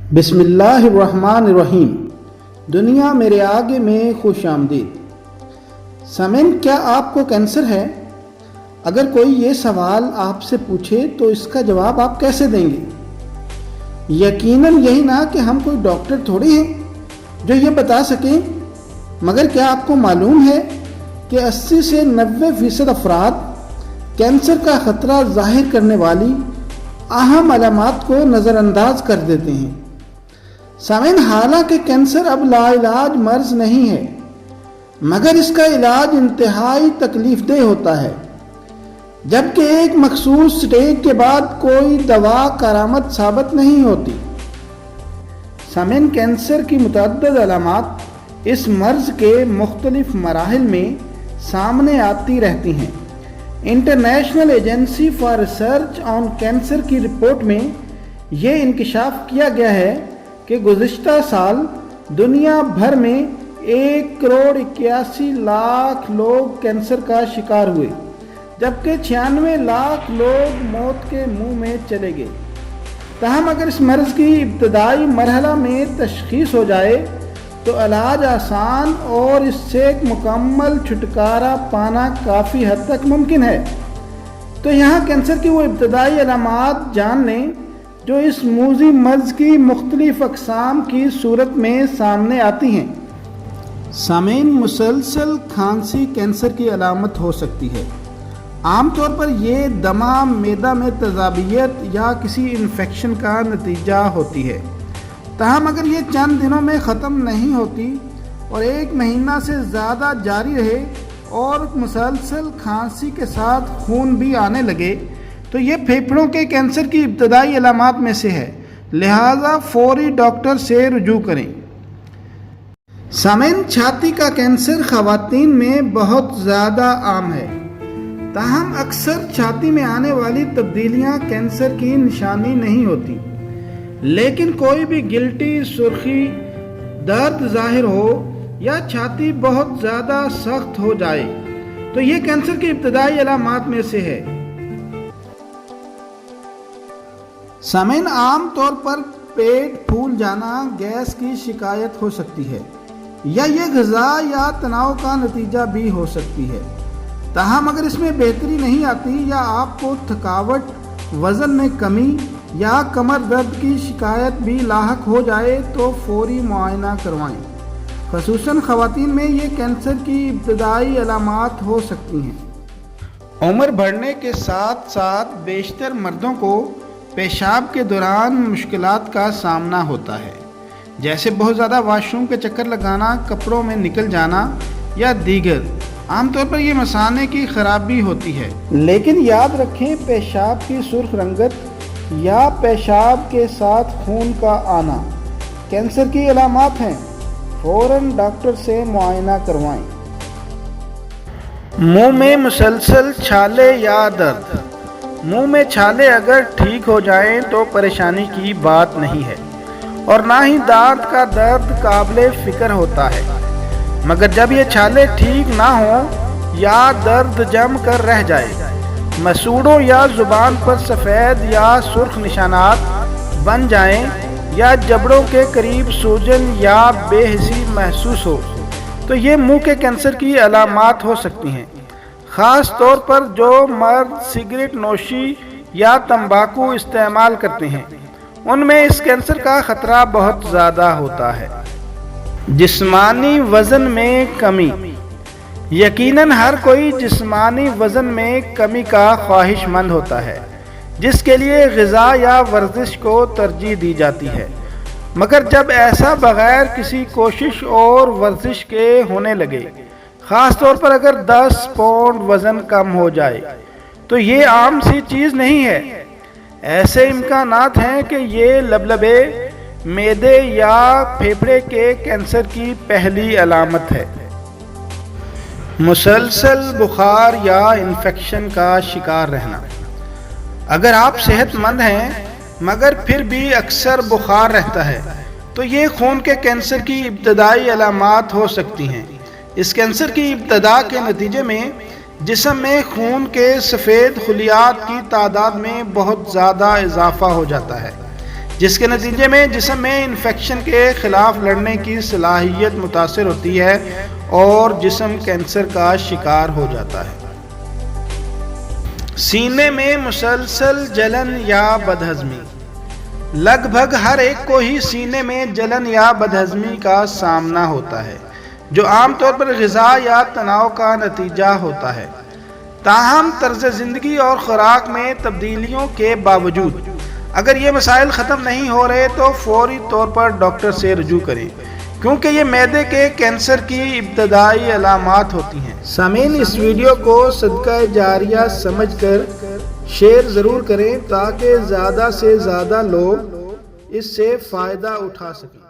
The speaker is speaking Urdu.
بسم اللہ الرحمن الرحیم۔ دنیا میرے آگے میں خوش آمدید۔ سامعین، کیا آپ کو کینسر ہے؟ اگر کوئی یہ سوال آپ سے پوچھے تو اس کا جواب آپ کیسے دیں گے؟ یقیناً یہی نہ کہ ہم کوئی ڈاکٹر تھوڑی ہیں جو یہ بتا سکیں، مگر کیا آپ کو معلوم ہے کہ 80 سے 90% افراد کینسر کا خطرہ ظاہر کرنے والی اہم علامات کو نظر انداز کر دیتے ہیں۔ سامعین، حالانکہ کینسر اب لا علاج مرض نہیں ہے، مگر اس کا علاج انتہائی تکلیف دہ ہوتا ہے، جبکہ ایک مخصوص سٹیج کے بعد کوئی دوا کارآمد ثابت نہیں ہوتی۔ سامعین، کینسر کی متعدد علامات اس مرض کے مختلف مراحل میں سامنے آتی رہتی ہیں۔ International agency for research on cancer کی رپورٹ میں یہ انکشاف کیا گیا ہے کہ گزشتہ سال دنیا بھر میں 1,81,00,000 لوگ کینسر کا شکار ہوئے، جبکہ 96 لاکھ لوگ موت کے منہ میں چلے گئے۔ تاہم اگر اس مرض کی ابتدائی مرحلہ میں تشخیص ہو جائے تو علاج آسان اور اس سے ایک مکمل چھٹکارا پانا کافی حد تک ممکن ہے۔ تو یہاں کینسر کی وہ ابتدائی علامات جان لیں جو اس موذی مرض کی مختلف اقسام کی صورت میں سامنے آتی ہیں۔ سامعین، مسلسل کھانسی کینسر کی علامت ہو سکتی ہے۔ عام طور پر یہ دمہ، معدہ میں تیزابیت یا کسی انفیکشن کا نتیجہ ہوتی ہے۔ تاہم اگر یہ چند دنوں میں ختم نہیں ہوتی اور 1 مہینہ سے زیادہ جاری رہے اور مسلسل کھانسی کے ساتھ خون بھی آنے لگے تو یہ پھیپھڑوں کے کینسر کی ابتدائی علامات میں سے ہے، لہذا فوری ڈاکٹر سے رجوع کریں۔ سامعین، چھاتی کا کینسر خواتین میں بہت زیادہ عام ہے، تاہم اکثر چھاتی میں آنے والی تبدیلیاں کینسر کی نشانی نہیں ہوتی، لیکن کوئی بھی گلٹی، سرخی، درد ظاہر ہو یا چھاتی بہت زیادہ سخت ہو جائے تو یہ کینسر کی ابتدائی علامات میں سے ہے۔ سامعین، عام طور پر پیٹ پھول جانا گیس کی شکایت ہو سکتی ہے یا یہ غذا یا تناؤ کا نتیجہ بھی ہو سکتی ہے۔ تاہم اگر اس میں بہتری نہیں آتی یا آپ کو تھکاوٹ، وزن میں کمی یا کمر درد کی شکایت بھی لاحق ہو جائے تو فوری معائنہ کروائیں۔ خصوصاً خواتین میں یہ کینسر کی ابتدائی علامات ہو سکتی ہیں۔ عمر بڑھنے کے ساتھ ساتھ بیشتر مردوں کو پیشاب کے دوران مشکلات کا سامنا ہوتا ہے، جیسے بہت زیادہ واش روم کے چکر لگانا، کپڑوں میں نکل جانا یا دیگر۔ عام طور پر یہ مثانے کی خرابی ہوتی ہے، لیکن یاد رکھیں پیشاب کی سرخ رنگت یا پیشاب کے ساتھ خون کا آنا کینسر کی علامات ہیں۔ فوراً ڈاکٹر سے معائنہ کروائیں۔ منہ میں مسلسل چھالے یا درد۔ منہ میں چھالے اگر ٹھیک ہو جائیں تو پریشانی کی بات نہیں ہے اور نہ ہی دانت کا درد قابل فکر ہوتا ہے، مگر جب یہ چھالے ٹھیک نہ ہوں یا درد جم کر رہ جائے، مسوڑوں یا زبان پر سفید یا سرخ نشانات بن جائیں یا جبڑوں کے قریب سوجن یا بے حسی محسوس ہو تو یہ منہ کے کینسر کی علامات ہو سکتی ہیں۔ خاص طور پر جو مرد سگریٹ نوشی یا تمباکو استعمال کرتے ہیں ان میں اس کینسر کا خطرہ بہت زیادہ ہوتا ہے۔ جسمانی وزن میں کمی۔ یقیناً ہر کوئی جسمانی وزن میں کمی کا خواہش مند ہوتا ہے، جس کے لیے غذا یا ورزش کو ترجیح دی جاتی ہے، مگر جب ایسا بغیر کسی کوشش اور ورزش کے ہونے لگے، خاص طور پر اگر 10 پاؤنڈ وزن کم ہو جائے تو یہ عام سی چیز نہیں ہے۔ ایسے امکانات ہیں کہ یہ لبلبے، معدے یا پھیپھڑے کے کینسر کی پہلی علامت ہے۔ مسلسل بخار یا انفیکشن کا شکار رہنا۔ اگر آپ صحت مند ہیں مگر پھر بھی اکثر بخار رہتا ہے تو یہ خون کے کینسر کی ابتدائی علامات ہو سکتی ہیں۔ اس کینسر کی ابتدا کے نتیجے میں جسم میں خون کے سفید خلیات کی تعداد میں بہت زیادہ اضافہ ہو جاتا ہے، جس کے نتیجے میں جسم میں انفیکشن کے خلاف لڑنے کی صلاحیت متاثر ہوتی ہے اور جسم کینسر کا شکار ہو جاتا ہے۔ سینے میں مسلسل جلن یا بدہضمی۔ لگ بھگ ہر ایک کو ہی سینے میں جلن یا بدہضمی کا سامنا ہوتا ہے، جو عام طور پر غذا یا تناؤ کا نتیجہ ہوتا ہے۔ تاہم طرز زندگی اور خوراک میں تبدیلیوں کے باوجود اگر یہ مسائل ختم نہیں ہو رہے تو فوری طور پر ڈاکٹر سے رجوع کریں، کیونکہ یہ معدے کے کینسر کی ابتدائی علامات ہوتی ہیں۔ سامعین، اس ویڈیو کو صدقہ جاریہ سمجھ کر شیئر ضرور کریں تاکہ زیادہ سے زیادہ لوگ اس سے فائدہ اٹھا سکیں۔